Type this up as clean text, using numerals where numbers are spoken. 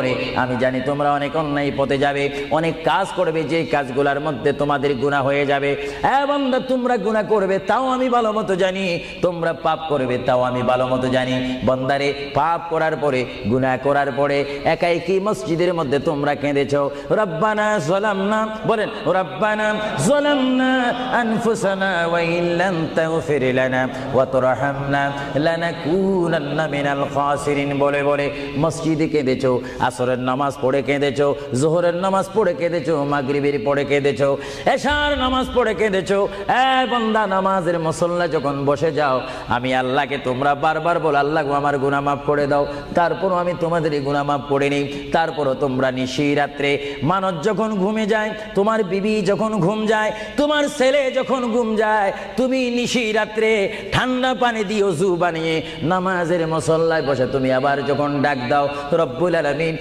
পরে আমি জানি তোমরা অনেক অন্যায় পথে যাবে, অনেক কাজ করবে, যে কাজগুলোর মধ্যে তোমাদের গুনাহ হয়ে যাবে। হ্যাঁ বান্দা, তোমরা গুনাহ করবে তাও আমি ভালো মতো জানি, তোমরা পাপ করবে তাও আমি ভালো মতো জানি। বান্দারে, পাপ করার পরে, গুনাহ করার পরে একাই কি মসজিদের মধ্যে তোমরা কেঁদেছো, রব্বানা যালামনা, বলেন রব্বানা যালামনা আনফুসানা ওয়া ইল্লাম তাগফির লানা ওয়া তারহামনা লানাকুনান্না মিনাল খাসিরিন বলে বলে মসজিদে কেঁদেছো, আসরের নামাজ পড়ে কেঁদেছো, যোহরের নামাজ পড়ে কেঁদেছো, মাগরিবের পড়ে কেঁদেছো, এশার নামাজ পড়ে কেঁদেছো। এ বান্দা, নামাজের মুসল্লা যখন বসে যাও, আমি আল্লাহকে তোমরা বারবার বল, আল্লাহ গো আমার গুনাহ মাফ করে দাও। তারপরও আমি তোমাদের গুনাহ মাফ করে নিই। তারপরও তোমরা নিশি রাত্রে, মানুষ যখন ঘুমে যায়, তোমার বিবি যখন ঘুম যায়, তোমার ছেলে যখন ঘুম যায়, তুমি নিশি রাত্রে ঠান্ডা পানি দিয়ে ওযু বানিয়ে নামাজের মুসল্লায় বসে তুমি আবার যখন ডাক দাও, রব্বুল আলামিন